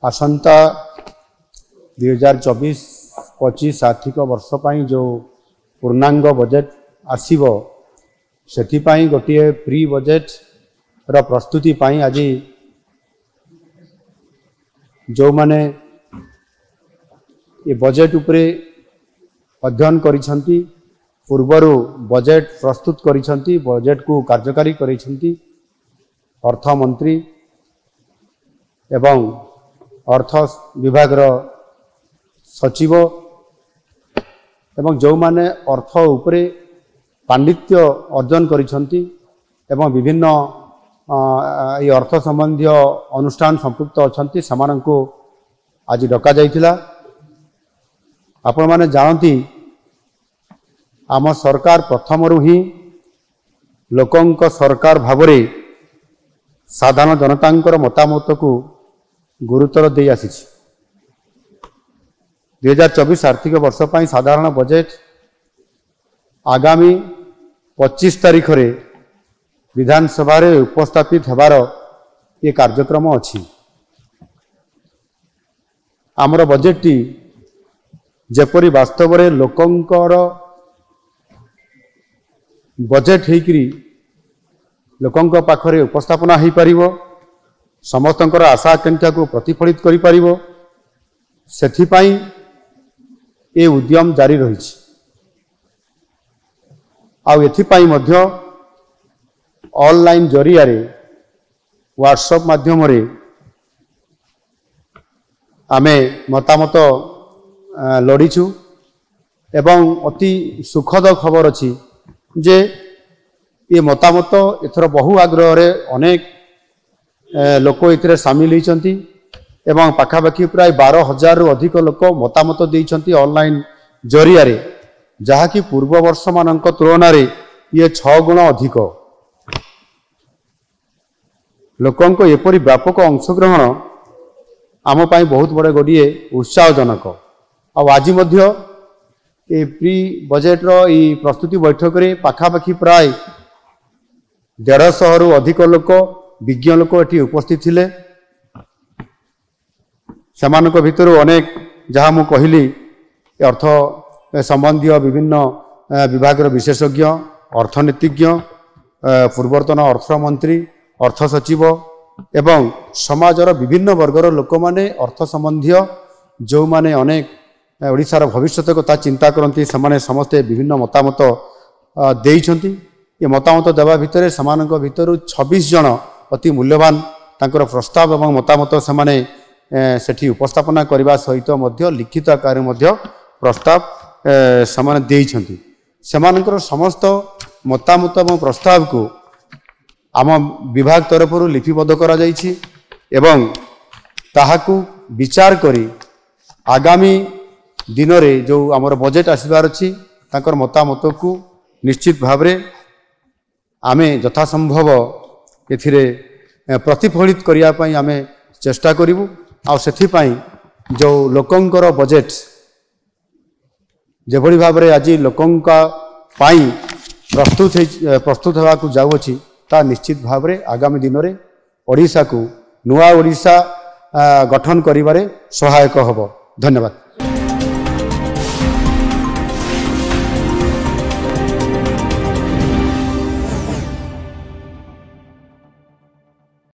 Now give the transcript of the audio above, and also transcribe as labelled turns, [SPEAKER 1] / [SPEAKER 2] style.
[SPEAKER 1] आसंता 2024-25 आर्थिक वर्ष पर जो पूर्णांग बजेट आसीबो सेथिपाई गोटे प्री बजेट रा प्रस्तुति पाई आज जो माने ये बजेट उपरे अध्ययन करिसंती पूर्वरु बजेट प्रस्तुत करिसंती बजेट को कार्यकारी करिसंती अर्थ मंत्री एवं अर्थ विभाग सचिव एवं जो माने अर्थ उपरे पांडित्य अर्जन करिसंती एवं विभिन्न ये अर्थ संबंधी अनुष्ठान संपृक्त अछंती समानंको आज डका जाइथिला। आपण माने जानती आम सरकार प्रथमरु ही लोकंक सरकार भावरे साधारण जनतांकर मतामत को गुरुतर दे आसी 2024 आर्थिक वर्ष पर साधारण बजेट आगामी 25 तारीख रे विधानसभा रे उपस्थापित हेबार ये कार्यक्रम अछि। आमर बजेट टी जेपरी वास्तव रे लोकंकर बजेट हेकरी लोकंक पाखरे उपस्थापना हो पारिबो समस्तंकर आशा आकांक्षा को प्रतिफलित करि पारिबो सेथिपाई ए उद्यम जारी रहिछि। आउ एथिपाई मध्य ऑनलाइन जरिया रे व्हाट्सएप माध्यम रे आमे मतामत लड़ीचु एवं अति सुखद खबर अछि जे ये मतामत एथर बहु आग्रह रे अनेक लोक इतरे सामिल होइचंती एवं पाखापाखि प्राय 12,000 रु अधिक लोक मतामत देइचंती ऑनलाइन जरिया रे जहा कि पूर्व वर्ष मानक तुलना रे ये 6 गुण अधिक लोकंक एपरी व्यापक अंशग्रहण आम पाई बहुत बड़े गोटे उत्साहजनक। आज मध्य ए प्री बजेट रो ई प्रस्तुति बैठक रे पाखापाखि प्राय 150 रु अधिक लोक विज्ञ लोक एटी उपस्थित थिले। समानक भितर अनेक जहाँ मु कहली अर्थ संबंधी विभिन्न विभाग विशेषज्ञ अर्थनीतिज्ञ पूर्वतन अर्थमंत्री अर्थ सचिव एवं समाजर विभिन्न वर्गर लोक माने अर्थ संबंधी जो माने अनेक ओडिशार भविष्यत कथा चिंता करती से समस्ते विभिन्न मतामत देइछंती। ये मतामत देवा भितर समानक भितर 26 जन अति मूल्यवान तांकर प्रस्ताव एवं मतामत से सेठी उपस्थापना करने सहित मध्य लिखित आकार मध्य प्रस्ताव से देइछंती। सेमानकर समस्त मतामत एवं प्रस्ताव को आम विभाग तरफ लिपिबद्ध करा जाइछि एवं ताहाकु विचार करी आगामी दिन रे जो आमर बजेट आसबार अछि तांकर मतामत को निश्चित भावरे आमे यथासंभव एथिरे प्रतिफलित करिया पई आमे चेष्टा करिवु। आ सेथि पई जो लोकंकर बजेट जेभଳି भावरे आज लोकंका पाई प्रस्तुत होगा को जाउछि ता निश्चित भावरे आगामी दिन में ओडिशा को नुआ ओडिशा गठन करिबारे सहायक हबो। धन्यवाद।